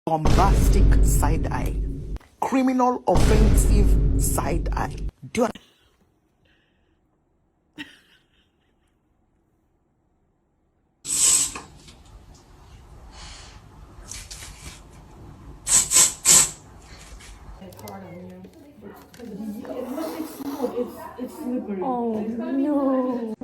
bombastic side eye, criminal offensive side eye. Do you Oh no.